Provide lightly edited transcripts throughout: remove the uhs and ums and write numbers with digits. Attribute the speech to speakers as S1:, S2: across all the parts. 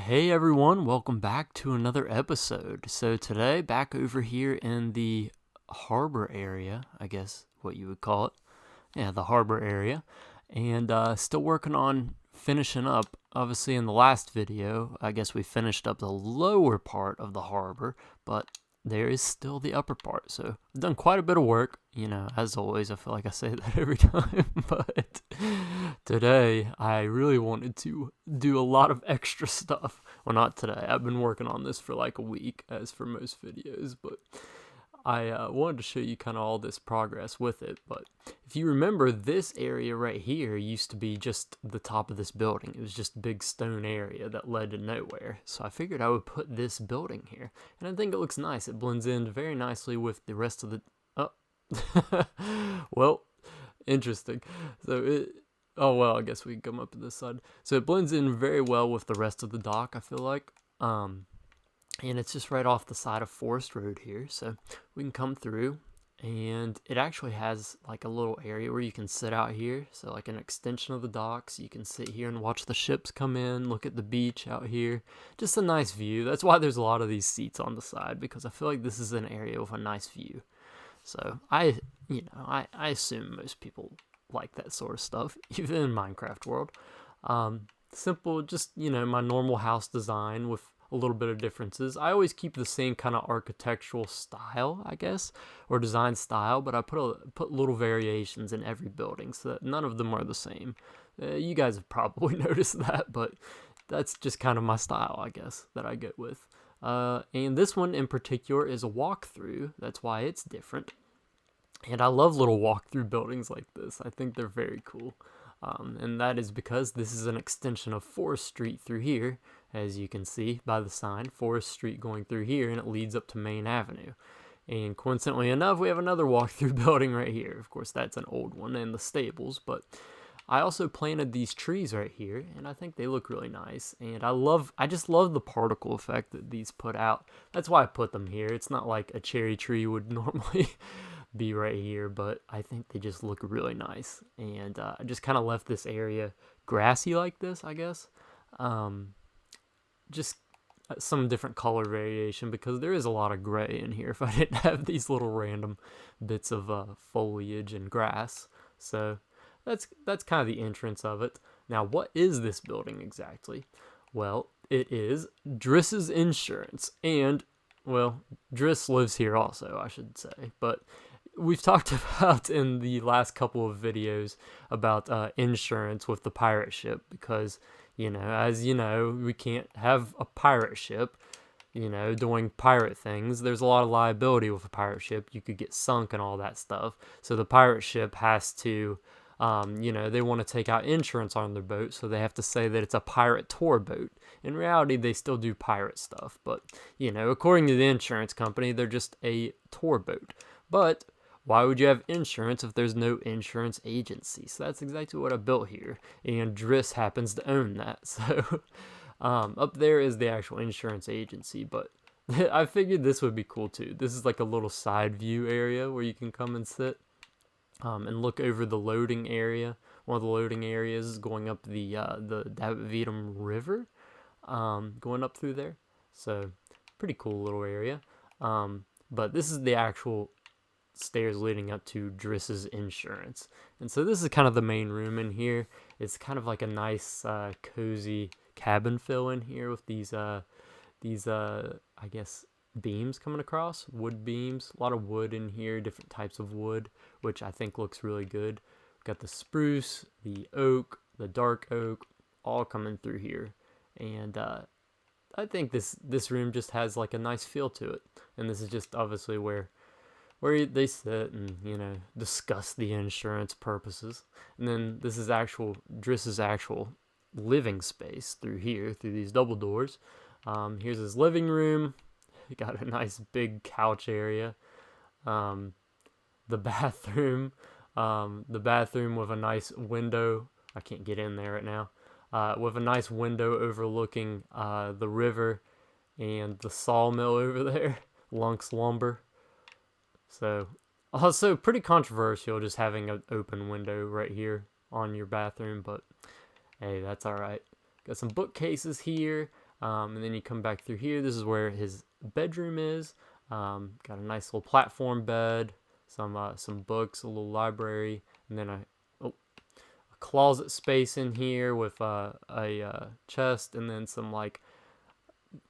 S1: Hey everyone, welcome back to another episode. So today, back over here in the harbor area, I guess what you would call it. Yeah, the harbor area. And still working on finishing up. Obviously in the last video, I guess we finished up the lower part of the harbor, but there is still the upper part. So I've done quite a bit of work, as always. I feel like I say that every time, but today I really wanted to do a lot of extra stuff. Well, not today. I've been working on this for like a week, as for most videos, but I wanted to show you kind of all this progress with it. But if you remember, this area right here used to be just the top of this building. It was just a big stone area that led to nowhere. So I figured I would put this building here. And I think it looks nice. It blends in very nicely with the rest of the... Oh. Well, interesting. Oh, well, I guess we can come up to this side. So it blends in very well with the rest of the dock, I feel like. And it's just right off the side of Forest Road here, so we can come through, and it actually has like a little area where you can sit out here, so like an extension of the docks. You can sit here and watch the ships come in, look at the beach out here. Just a nice view. That's why there's a lot of these seats on the side, because I feel like this is an area with a nice view. So I assume most people like that sort of stuff, even in Minecraft world. Simple, just, my normal house design with a little bit of differences. I always keep the same kind of architectural style, I guess, or design style, but I put little variations in every building so that none of them are the same. You guys have probably noticed that, but that's just kind of my style, I guess, that I get with. And this one in particular is a walkthrough. That's why it's different. And I love little walkthrough buildings like this. I think they're very cool. And that is because this is an extension of Forest Street through here, as you can see by the sign, Forest Street going through here, and it leads up to Main Avenue. And coincidentally enough, we have another walkthrough building right here. Of course, that's an old one in the stables, but I also planted these trees right here, and I think they look really nice. And I just love the particle effect that these put out. That's why I put them here. It's not like a cherry tree would normally be right here, but I think they just look really nice. And I just kind of left this area grassy like this, I guess. Just some different color variation, because there is a lot of gray in here if I didn't have these little random bits of foliage and grass. So that's kind of the entrance of it. Now, what is this building exactly? Well, it is Dris's Insurance, and, well, Dris lives here also, I should say, but we've talked about in the last couple of videos about insurance with the pirate ship, because, as you know, we can't have a pirate ship, doing pirate things. There's a lot of liability with a pirate ship. You could get sunk and all that stuff. So the pirate ship has to, they want to take out insurance on their boat, so they have to say that it's a pirate tour boat. In reality, they still do pirate stuff, but, according to the insurance company, they're just a tour boat. But why would you have insurance if there's no insurance agency? So that's exactly what I built here, and Dris happens to own that. So up there is the actual insurance agency, but I figured this would be cool too. This is like a little side view area where you can come and sit and look over the loading area. One of the loading areas is going up the Davidum River, going up through there. So pretty cool little area. But this is the actual stairs leading up to Dris's Insurance. And so this is kind of the main room in here. It's kind of like a nice cozy cabin fill in here with these I guess beams coming across, wood beams. A lot of wood in here, different types of wood, which I think looks really good. We've got the spruce, the oak, the dark oak, all coming through here. And I think this room just has like a nice feel to it. And this is just obviously where they sit and, discuss the insurance purposes. And then this is Dris's actual living space through here, through these double doors. Here's his living room. He got a nice big couch area. The bathroom. The bathroom with a nice window. I can't get in there right now. With a nice window overlooking the river and the sawmill over there. Lunk's Lumber. So, also pretty controversial just having an open window right here on your bathroom, but hey, that's alright. Got some bookcases here. And then you come back through here. This is where his bedroom is. Got a nice little platform bed, some books, a little library, and then a closet space in here with a chest, and then some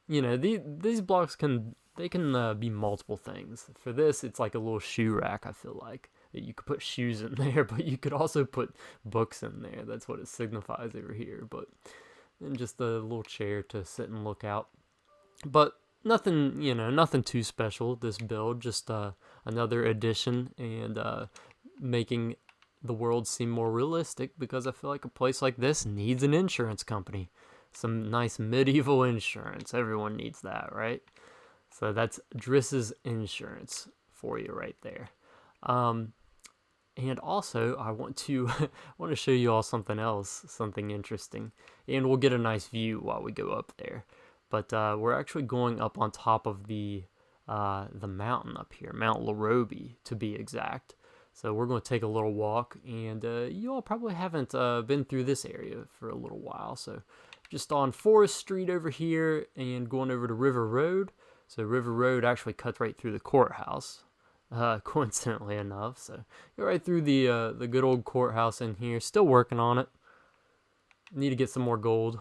S1: these blocks can be multiple things. For this, it's like a little shoe rack. I feel like that you could put shoes in there, but you could also put books in there. That's what it signifies over here. But then just a little chair to sit and look out. But nothing too special. This build, just another addition and making the world seem more realistic, because I feel like a place like this needs an insurance company. Some nice medieval insurance. Everyone needs that, right? So that's Dris's insurance for you right there. And also, I want to show you all something else, something interesting, and we'll get a nice view while we go up there. But we're actually going up on top of the mountain up here, Mount Lorobi to be exact. So we're going to take a little walk, and you all probably haven't been through this area for a little while. So just on Forest Street over here and going over to River Road. So River Road actually cuts right through the courthouse, coincidentally enough. So go right through the good old courthouse in here. Still working on it. Need to get some more gold.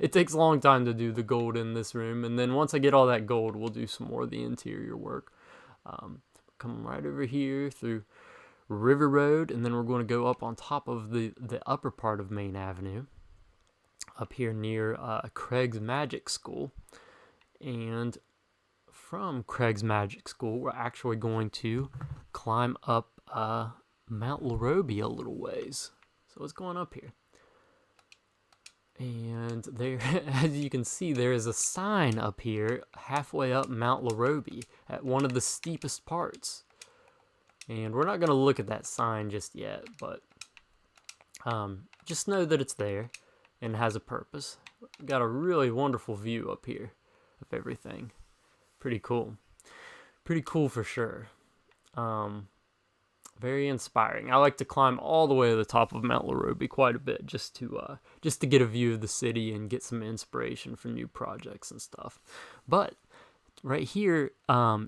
S1: It takes a long time to do the gold in this room, and then once I get all that gold, we'll do some more of the interior work. Come right over here through River Road, and then we're going to go up on top of the upper part of Main Avenue, up here near Craig's Magic School. And from Craig's Magic School, we're actually going to climb up Mount Lorobi a little ways. So let's go on up here. And there, as you can see, there is a sign up here halfway up Mount Lorobi at one of the steepest parts. And we're not going to look at that sign just yet, but just know that it's there and has a purpose. Got a really wonderful view up here of everything. Pretty cool. Pretty cool for sure. Very inspiring. I like to climb all the way to the top of Mount Lorobi quite a bit, just to get a view of the city and get some inspiration for new projects and stuff. But right here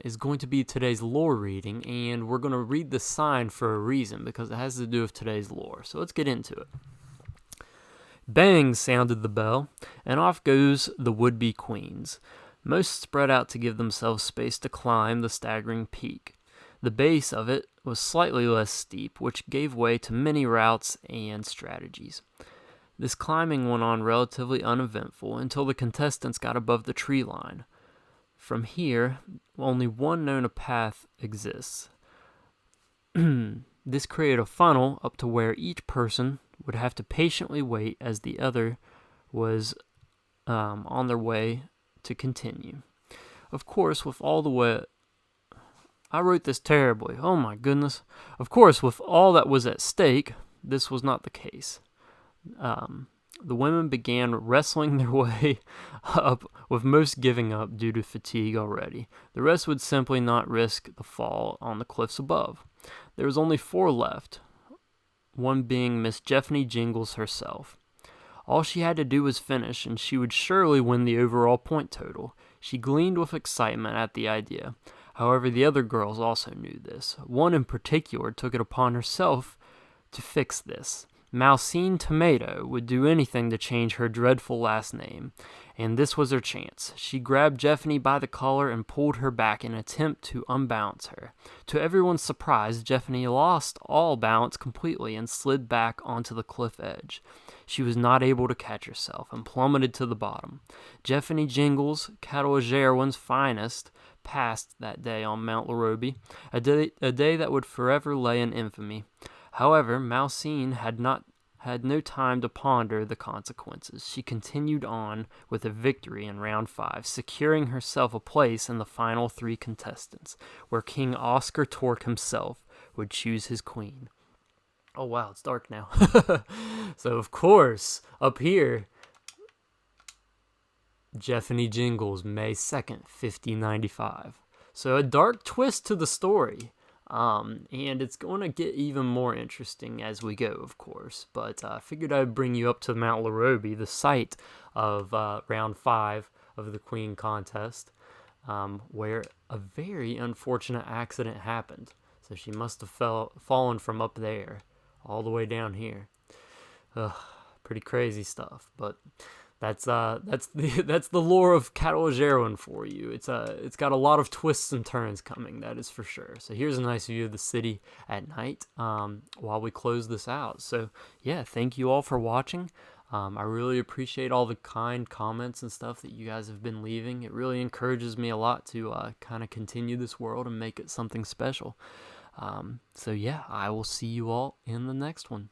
S1: is going to be today's lore reading, and we're going to read the sign for a reason, because it has to do with today's lore. So let's get into it. Bang sounded the bell, and off goes the would-be queens. Most spread out to give themselves space to climb the staggering peak. The base of it was slightly less steep, which gave way to many routes and strategies. This climbing went on relatively uneventful until the contestants got above the tree line. From here, only one known path exists. This created a funnel up to where each person would have to patiently wait as the other was on their way to continue. Of course, with all the way... I wrote this terribly. Oh my goodness. Of course, with all that was at stake, this was not the case. The women began wrestling their way up, with most giving up due to fatigue already. The rest would simply not risk the fall on the cliffs above. There was only 4 left, one being Miss Jeffney Jingles herself. All she had to do was finish, and she would surely win the overall point total. She gleamed with excitement at the idea. However, the other girls also knew this. One in particular took it upon herself to fix this. Mousine Tomato would do anything to change her dreadful last name, and this was her chance. She grabbed Jeffney by the collar and pulled her back in an attempt to unbalance her. To everyone's surprise, Jeffney lost all balance completely and slid back onto the cliff edge. She was not able to catch herself and plummeted to the bottom. Jeffney Jingles, Catalogerawan's finest, passed that day on Mount Lorobi, a day that would forever lay in infamy. However, Mousine had no time to ponder the consequences. She continued on with a victory in round 5, securing herself a place in the final 3 contestants, where King Oscar Torque himself would choose his queen. Oh wow, it's dark now. So of course, up here, Jeffney Jingles, May 2nd, 1595. So a dark twist to the story. And it's going to get even more interesting as we go, of course. But I figured I'd bring you up to Mount Lorobi, the site of round 5 of the Queen contest, where a very unfortunate accident happened. So she must have fallen from up there all the way down here. Ugh, pretty crazy stuff, but that's the lore of Cattle Jarwin for you. It's got a lot of twists and turns coming, that is for sure. So here's a nice view of the city at night while we close this out. So yeah, thank you all for watching. I really appreciate all the kind comments and stuff that you guys have been leaving. It really encourages me a lot to kind of continue this world and make it something special. So yeah, I will see you all in the next one.